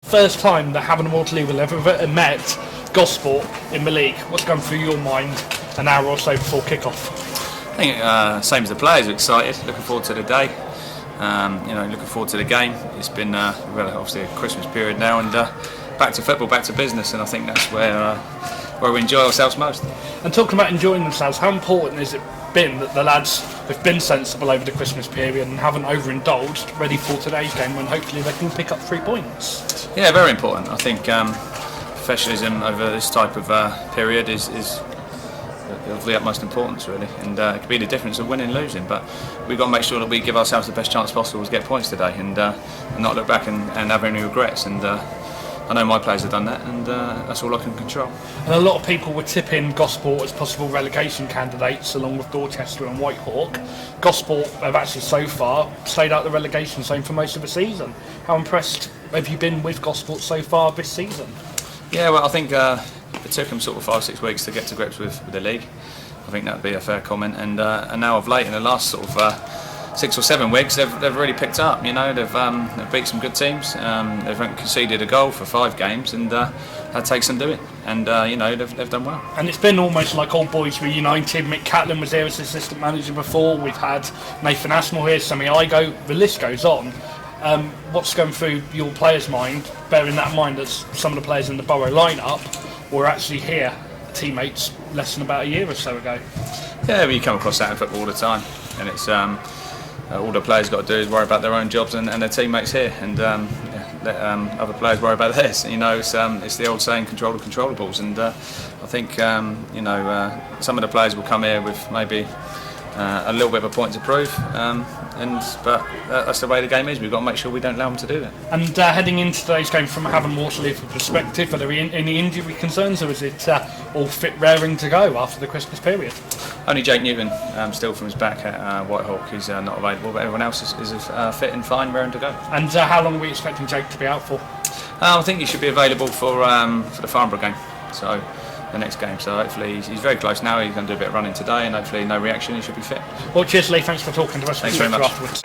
First time that Havant and Waterlooville have ever met Gosport in the league. What's going through your mind an hour or so before kick-off? I think same as the players, are excited, looking forward to the day. Looking forward to the game. It's been obviously a Christmas period now, and back to football, back to business, and I think that's where we enjoy ourselves most. And talking about enjoying themselves, how important has it been that the lads have been sensible over the Christmas period and haven't overindulged, ready for today's game when hopefully they can pick up 3 points? Yeah, very important. I think professionalism over this type of period is of the utmost importance, really, and it could be the difference of winning and losing. But we've got to make sure that we give ourselves the best chance possible to get points today, and not look back and have any regrets. And I know my players have done that, and that's all I can control. And a lot of people were tipping Gosport as possible relegation candidates, along with Dorchester and Whitehawk. Gosport have actually so far stayed out the relegation zone for most of the season. How impressed have you been with Gosport so far this season? Yeah, well, I think it took them sort of 5-6 weeks to get to grips with the league. I think that would be a fair comment. And now of late, in the last sort of 6 or 7 weeks, they've really picked up. You know, they've beat some good teams. They've conceded a goal for 5 games, and that takes some doing. And they've done well. And it's been almost like old boys reunited. Mick Catlin was there as assistant manager before. We've had Nathan Aspinall here, Sammy Igo. The list goes on. What's going through your players' mind, bearing that in mind that some of the players in the Borough lineup were actually here, teammates, less than about a year or so ago? Yeah, but you come across that in football all the time, and it's all the players got to do is worry about their own jobs and their teammates here, and let other players worry about theirs. You know, it's the old saying, control the controllables, and I think some of the players will come here with maybe a little bit of a point to prove, but that's the way the game is. We've got to make sure we don't allow them to do that. And heading into today's game from a Havant Waterlooville perspective, are there any injury concerns, or is it all fit, raring to go after the Christmas period? Only Jake Newton still from his back at Whitehawk. He's not available, but everyone else is fit and fine, raring to go. And how long are we expecting Jake to be out for? I think he should be available for the Farnborough game. So the next game, so hopefully he's very close now. He's going to do a bit of running today, and hopefully no reaction, he should be fit. Well, cheers Lee, thanks for talking to us. Thanks very much. Afterwards.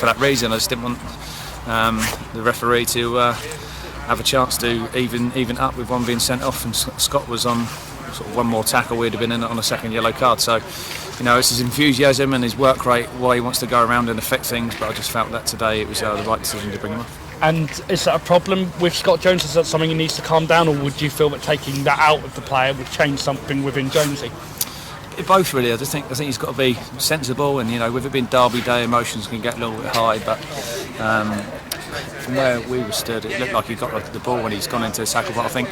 for that reason. I just didn't want the referee to have a chance to even up with one being sent off, and Scott was on sort of one more tackle. We'd have been in it on a second yellow card. So, you know, it's his enthusiasm and his work rate, why he wants to go around and affect things. But I just felt that today it was the right decision to bring him off. And is that a problem with Scott Jones? Is that something he needs to calm down, or would you feel that taking that out of the player would change something within Jonesy? Both really. I think he's got to be sensible, and you know, with it being Derby Day, emotions can get a little bit high. But from where we were stood, it looked like he got the ball when he's gone into the tackle. But I think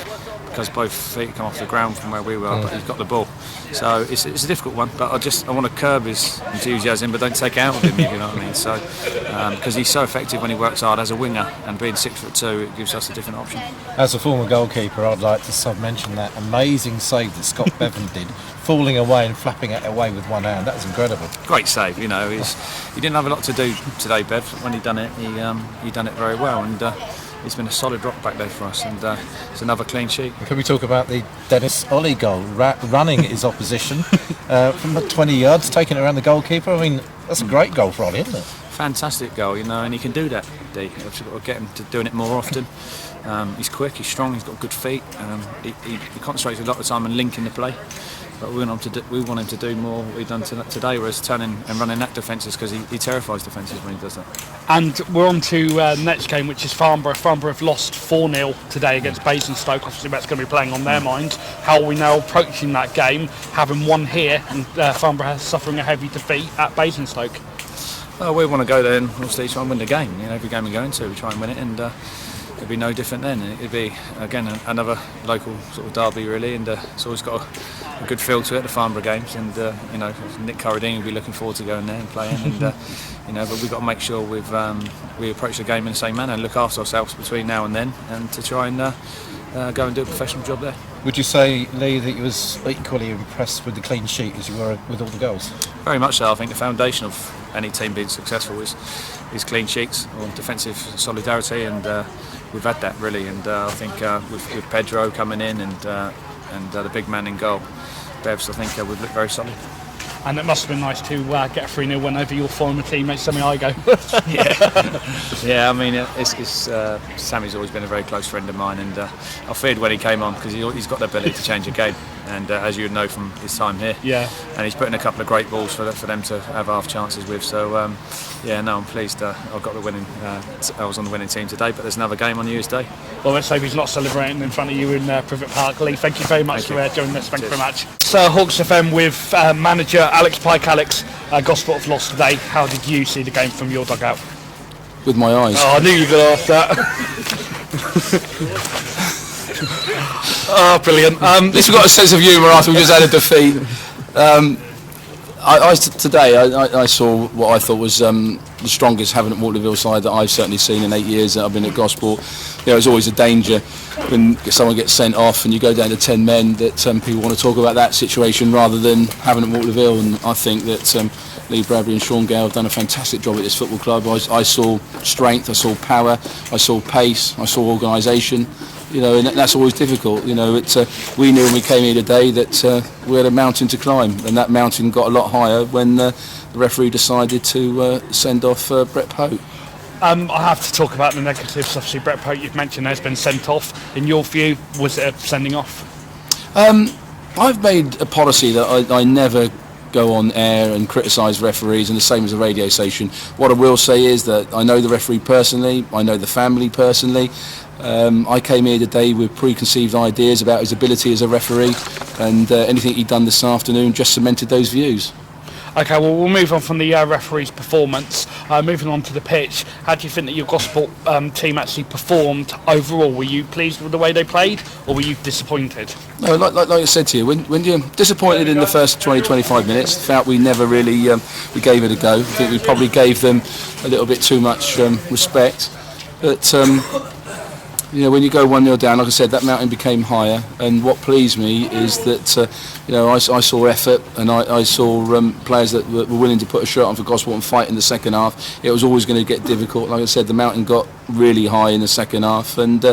because both feet come off the ground from where we were, but he's got the ball. So it's a difficult one. But I want to curb his enthusiasm, but don't take it out of him. If you know what I mean. So because he's so effective when he works hard as a winger, and being 6'2", it gives us a different option. As a former goalkeeper, I'd like to sub-mention that amazing save that Scott Bevan did, falling away and flapping it away with one hand. That was incredible. Great save. You know, he didn't have a lot to do today, Bev. When he done it, he done it very well, and he's been a solid rock back there for us, and it's another clean sheet. Can we talk about the Dennis Ollie goal, running his opposition from about 20 yards, taking it around the goalkeeper? I mean, that's a great goal for Ollie, isn't it? Fantastic goal, you know, and he can do that. We've just got to get him to doing it more often. He's quick, he's strong, he's got good feet. He concentrates a lot of the time on linking the play. But we want him to do more what we've done today, whereas turning and running at defences, because he terrifies defences when he does that. And we're on to the next game, which is Farnborough. Farnborough have lost 4-0 today against Basingstoke. Obviously that's going to be playing on their minds. How are we now approaching that game, having won here, and Farnborough suffering a heavy defeat at Basingstoke? Well, we want to go there and obviously try and win the game. You know, every game we go into, we try and win it, and it'd be no different then. It'd be again another local sort of derby really, and it's always got a good feel to it, the Farnborough games, and you know, Nick Corradine will be looking forward to going there and playing, and you know, but we've got to make sure we approach the game in the same manner and look after ourselves between now and then, and to try and go and do a professional job there. Would you say, Lee, that you was equally impressed with the clean sheet as you were with all the goals? Very much so. I think the foundation of any team being successful is clean sheets or defensive solidarity, and we've had that really, and I think with Pedro coming in and the big man in goal, Bevs, I think we've looked very solid. And it must have been nice to get a 3-0 win over your former teammate Sammy Igo. Yeah. I mean, Sammy's always been a very close friend of mine, and I feared when he came on because he's got the ability to change a game, and as you would know from his time here. Yeah. And he's put in a couple of great balls for them to have half chances with. So I'm pleased. I've got the winning. I was on the winning team today, but there's another game on New Year's Day. Well, let's hope he's not celebrating in front of you in Privet Park. Lee, thank you very much for joining us. Thank you very much. So Hawks FM with manager Alex Pike. Alex, Gosport have lost today. How did you see the game from your dugout? With my eyes. Oh, I knew you were going to ask that. Oh, brilliant. At least we've got a sense of humour after we just had a defeat. Today I saw what I thought was the strongest Havant Waterlooville side that I've certainly seen in 8 years that I've been at Gosport. There's always a danger when someone gets sent off and you go down to 10 men that people want to talk about that situation rather than Havant Waterlooville, and I think that Lee Bradbury and Sean Gale have done a fantastic job at this football club. I saw strength, I saw power, I saw pace, I saw organisation. You know, and that's always difficult. You know, we knew when we came here today that we had a mountain to climb, and that mountain got a lot higher when the referee decided to send off Brett Pope. I have to talk about the negatives. Obviously, Brett Pope, you've mentioned, has been sent off. In your view, was it a sending off? I've made a policy that I never go on air and criticise referees, and the same as a radio station. What I will say is that I know the referee personally, I know the family personally. I came here today with preconceived ideas about his ability as a referee, and anything he'd done this afternoon just cemented those views. OK, well, we'll move on from the referee's performance. Moving on to the pitch, how do you think that your Gosport team actually performed overall? Were you pleased with the way they played, or were you disappointed? No, like I said to you, when you're disappointed in the first 20-25 minutes, felt we never really we gave it a go. I think we probably gave them a little bit too much respect. But you know, when you go 1-0 down, like I said, that mountain became higher. And what pleased me is that I saw effort, and I saw players that were willing to put a shirt on for Gosport and fight in the second half. It was always going to get difficult. Like I said, the mountain got really high in the second half, and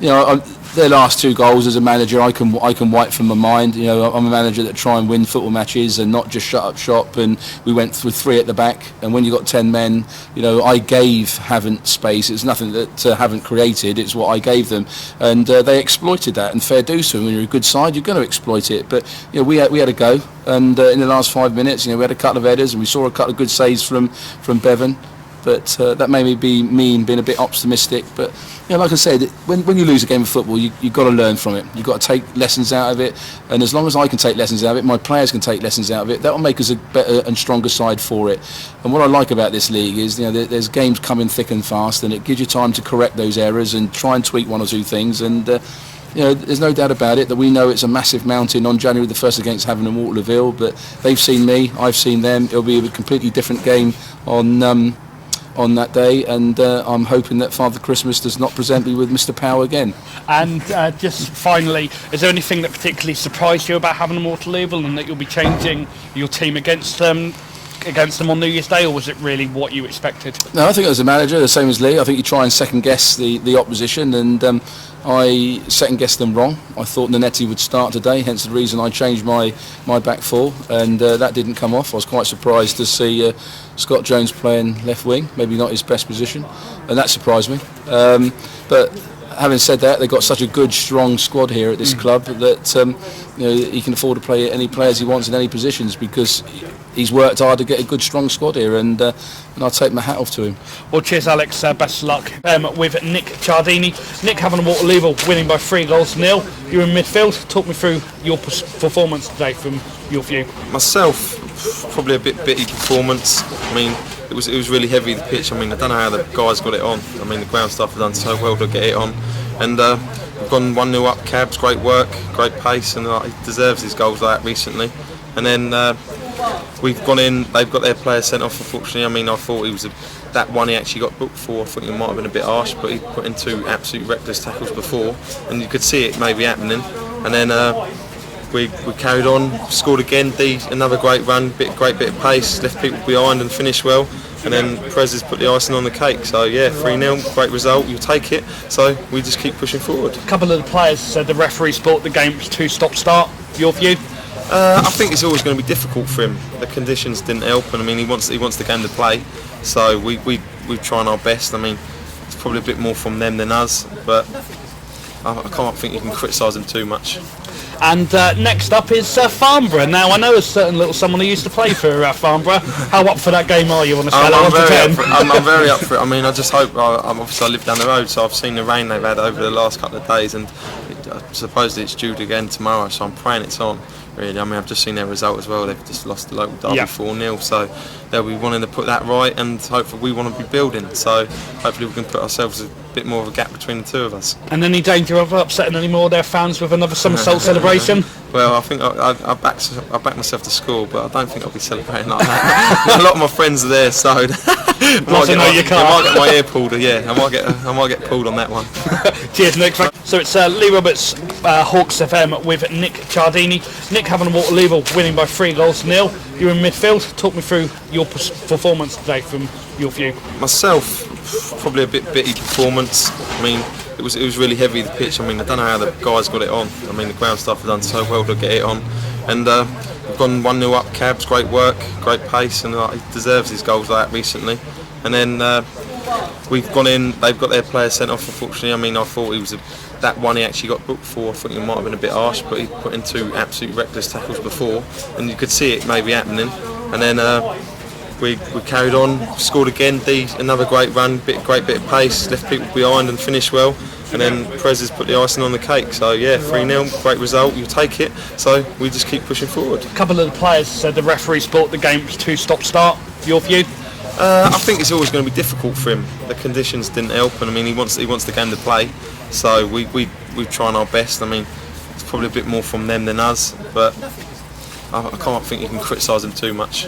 their last 2 goals as a manager, I can wipe from my mind. I'm a manager that try and win football matches and not just shut up shop. And we went through 3 at the back. And when you got 10 men, I gave Havant space. It's nothing that Havant created. It's what I gave them, and they exploited that. And fair do so. When you're a good side, you're going to exploit it. But we had a go. And in the last 5 minutes, we had a couple of headers and we saw a couple of good saves from Bevan. But that may be me being a bit optimistic. But like I said, when you lose a game of football, you've got to learn from it. You've got to take lessons out of it. And as long as I can take lessons out of it, my players can take lessons out of it. That will make us a better and stronger side for it. And what I like about this league is, there's games coming thick and fast, and it gives you time to correct those errors and try and tweak 1 or 2 things. And there's no doubt about it that we know it's a massive mountain on January the 1st against Havant and Waterlooville. But they've seen me, I've seen them. It'll be a completely different game on that day, and I'm hoping that Father Christmas does not present me with Mr. Power again. And just finally, is there anything that particularly surprised you about having a Waterlooville, and that you'll be changing your team against them on New Year's Day, or was it really what you expected? No, I think as a manager, the same as Lee, I think you try and second guess the opposition, and I second guessed them wrong. I thought Nanetti would start today, hence the reason I changed my back 4, and that didn't come off. I was quite surprised to see Scott Jones playing left wing, maybe not his best position, and that surprised me. But having said that, they've got such a good, strong squad here at this club that he can afford to play any players he wants in any positions, because he's worked hard to get a good, strong squad here, and I'll take my hat off to him. Well, cheers, Alex. Best of luck with Nick Ciardini. Nick, having a Waterlooville winning by 3-0. You're in midfield. Talk me through your performance today from your view. Myself, probably a bit bitty performance. I mean, it was really heavy, the pitch. I mean, I don't know how the guys got it on. I mean, the ground staff have done so well to get it on. And we've gone 1-0 up. Cabs, great work, great pace, and he deserves his goals like that recently. And then we've gone in, they've got their player sent off, unfortunately. I mean, I thought he was that one he actually got booked for. I think it might have been a bit harsh, but he put in 2 absolute reckless tackles before, and you could see it maybe happening. And then we carried on, scored again. Another great run, great bit of pace, left people behind and finished well. And then Prez has put the icing on the cake. So yeah, 3-0, great result. You take it. So we just keep pushing forward. A couple of the players said the referees thought the game was 2-stop-start. Your view? I think it's always going to be difficult for him. The conditions didn't help, and I mean he wants the game to play. So we're trying our best. I mean it's probably a bit more from them than us, but I can't think you can criticise them too much. And next up is Farnborough. Now I know a certain little someone who used to play for Farnborough. How up for that game are you on a scale of 1 to 10? I'm very up for it. I mean, I just hope. Obviously I live down the road, so I've seen the rain they've had over the last couple of days, and supposedly it's due again tomorrow. So I'm praying it's on. Really, I mean, I've just seen their result as well. They've just lost the local derby 4-0, so they'll be wanting to put that right, and hopefully we want to be building. So hopefully we can put ourselves a bit more of a gap between the 2 of us. And any danger of upsetting any more of their fans with another somersault celebration? Well, I think I backed myself to score, but I don't think I'll be celebrating like that. A lot of my friends are there, so I might get my ear pulled. Yeah, I might get pulled on that one. Cheers, Nick. So it's Lee Roberts, Hawks FM with Nick Ciardini. Nick, having a Waterlooville winning by 3-0. You're in midfield. Talk me through your performance today from your view. Myself, probably a bit bitty performance. I mean it was really heavy, the pitch. I mean I don't know how the guys got it on. I mean the ground staff have done so well to get it on. And we've gone 1-0 up. Cabs, great work, great pace, and he deserves his goals like that recently. And then we've gone in, they've got their player sent off, unfortunately. I mean I thought he was that one he actually got booked for. I think it might have been a bit harsh, but he put in 2 absolute reckless tackles before, and you could see it maybe happening. And then we carried on, scored again. Another great run, great bit of pace, left people behind and finished well. And then Prez has put the icing on the cake. So yeah, 3-0, great result. You take it. So we just keep pushing forward. A couple of the players said the referees thought the game was 2-stop-start. Your view? I think it's always going to be difficult for him. The conditions didn't help, and I mean he wants the game to play. So we're trying our best. I mean it's probably a bit more from them than us, but I can't think you can criticise them too much.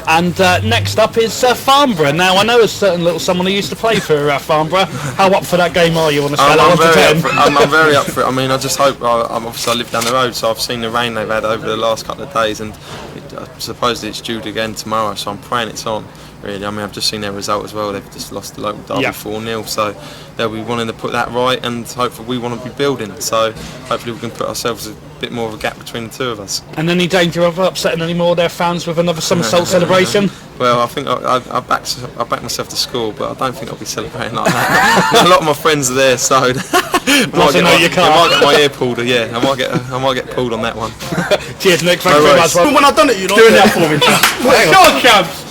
And next up is Farnborough. Now I know a certain little someone who used to play for Farnborough. How up for that game are you on a scale of 1 to 10? I'm very up for it. I mean I just hope. Obviously I live down the road, so I've seen the rain they've had over the last couple of days, and supposedly it's due again tomorrow, so I'm praying it's on. Really, I mean, I've just seen their result as well. They've just lost the local derby 4-0, so they'll be wanting to put that right, and hopefully we want to be building. So hopefully we can put ourselves a bit more of a gap between the two of us. And any danger of upsetting any more of their fans with another somersault celebration? Well, I think I back myself to score, but I don't think I'll be celebrating like that. A lot of my friends are there, so I might get my ear pulled. Yeah, I might get pulled on that one. Cheers, Nick. Thanks very much. When I done it, you know. Doing that for me. Go on, Cabs.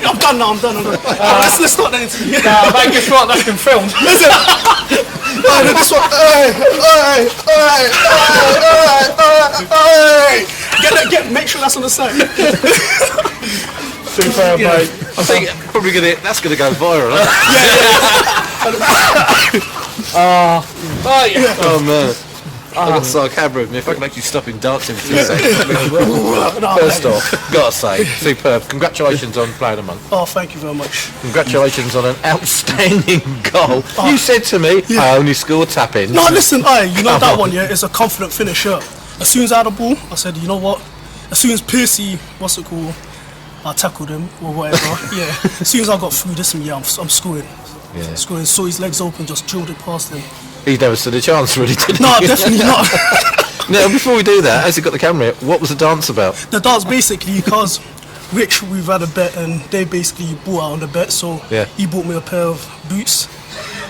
I'm done now. I'm done. Let's start that interview. Nah, mate, guess what? That's been filmed. Listen. This one. Make sure that's on the side. Superb, mate. I think probably that's gonna go viral. Oh man. I've got Sar camera with me. If I can actually stop him dancing for 2 seconds. First off, gotta say, superb. Congratulations on playing a month. Oh, thank you very much. Congratulations on an outstanding goal. You said to me, I only scored tap-ins. No, listen, you know that one, it's a confident finisher. As soon as I had the ball, I said, you know what? As soon as Piercy, I tackled him or whatever. As soon as I got through this, I'm scoring. Scoring. Saw his legs open, just drilled it past him. He's never stood a chance, really, did he? No, definitely not. Now, before we do that, as he got the camera, what was the dance about? The dance basically, because Rich, we've had a bet and they basically bought out on the bet, so he bought me a pair of boots.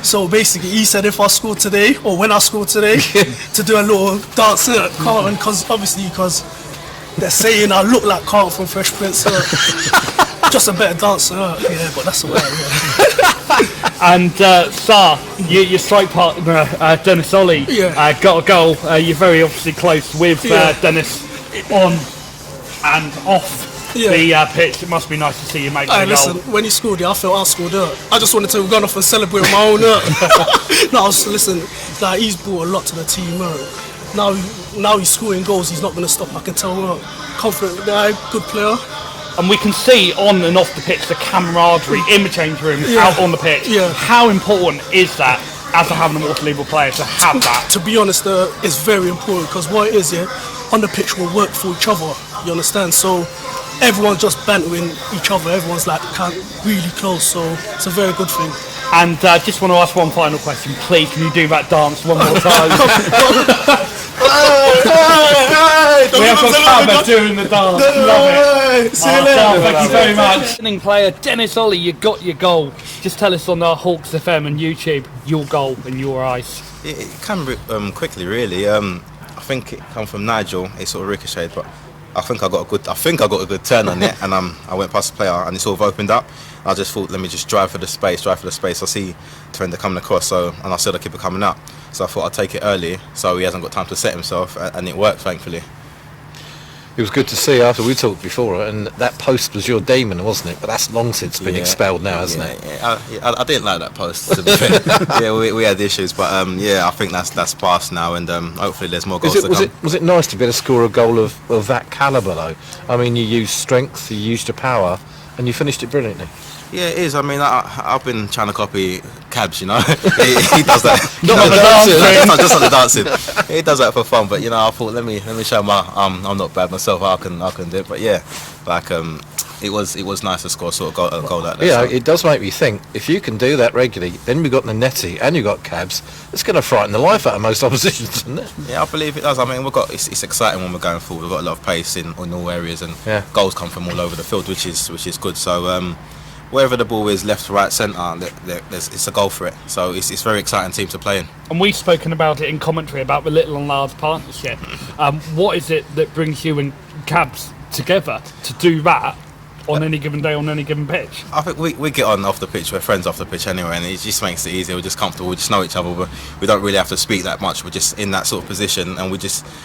So basically, he said if I scored today, or when I scored today, to do a little dance at Carlton, because they're saying I look like Carlton from Fresh Prince. Just a better dancer, but that's all right. And Sar, your strike partner, Dennis Ollie, got a goal. You're very obviously close with Dennis on and off the pitch. It must be nice to see you make a goal. Listen, when he scored, I felt I scored it. I just wanted to run off and celebrate my own. Listen, like, he's brought a lot to the team. Now he's scoring goals. He's not going to stop. I can tell. Confident guy, good player. And we can see on and off the pitch the camaraderie in the change room, out on the pitch. How important is that as a Havant and Waterlooville player to have that? To be honest, it's very important, because what it is, on the pitch we'll work for each other, you understand? So everyone's just bantering each other, everyone's like really close, so it's a very good thing. And just want to ask one final question, please. Can you do that dance one more time? We have got Havant doing the dance. Love it. See you later. Thank you very much. Winning player Dennis Ollie, you got your goal. Just tell us on the Hawks FM and YouTube your goal in your eyes. It came quickly, really. I think it come from Nigel. It sort of ricocheted, but I think I got a good turn on it, and I went past the player, and it sort of opened up. I just thought, let me just drive for the space. I see defender coming across, and I saw the keeper coming up. So I thought I'd take it early, so he hasn't got time to set himself, and it worked, thankfully. It was good to see after we talked before, and that post was your demon, wasn't it? But that's long since been expelled now, hasn't it? Yeah, I didn't like that post, to be fair. We had issues, but I think that's past now, and hopefully there's more goals to come. Was it nice to be able to score a goal of that calibre, though? I mean, you used strength, you used your power, and you finished it brilliantly. Yeah, it is. I mean, I've been trying to copy Cabs, he does that. Not just on the dancing. He does that for fun, but I thought let me show I'm not bad myself. I can do it. But it was nice to score a goal like that. Yeah, it does make me think, if you can do that regularly, then we've got Nanetti and you've got Cabs, it's going to frighten the life out of most oppositions, isn't it? Yeah, I believe it does. I mean, it's exciting when we're going forward. We've got a lot of pace in all areas, and goals come from all over the field, which is good. So wherever the ball is, left, right, centre, it's a goal for it. So it's a very exciting team to play in. And we've spoken about it in commentary about the little and large partnership. What is it that brings you and Cabs together to do that on any given day, on any given pitch? I think we get on off the pitch, we're friends off the pitch anyway, and it just makes it easier. We're just comfortable, we just know each other, but we don't really have to speak that much. We're just in that sort of position, and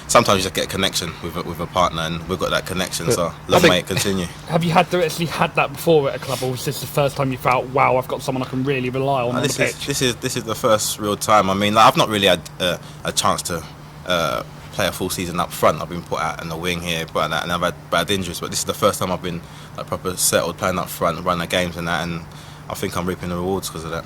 sometimes you just get a connection with a partner, and we've got that connection, so mate, continue. Have you actually had that before at a club, or was this the first time you felt, wow, I've got someone I can really rely on the pitch? This is the first real time. I mean, I've not really had a chance to play a full season up front. I've been put out in the wing here, and I've had bad injuries, but this is the first time I've been proper settled playing up front, running the games and that, and I think I'm reaping the rewards because of that.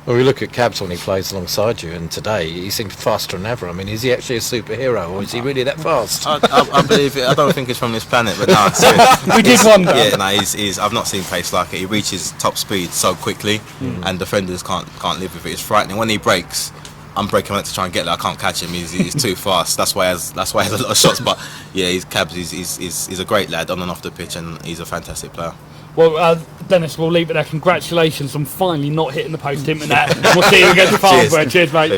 Well, we look at Cabs when he plays alongside you, and today he seems faster than ever. I mean, is he actually a superhero, or is he really that fast? I believe it. I don't think it's from this planet, but no, seriously. We did wonder. Yeah, no, he's. I've not seen pace like it. He reaches top speed so quickly, and defenders can't live with it. It's frightening. When he breaks, I'm breaking out to try and get there. I can't catch him. He's too fast. That's why he has a lot of shots. But yeah, he's Cabs. He's a great lad on and off the pitch, and he's a fantastic player. Well, Dennis, we'll leave it there. Congratulations on finally not hitting the post, him and that. We'll see you against Farnborough. Cheers, mate. Okay,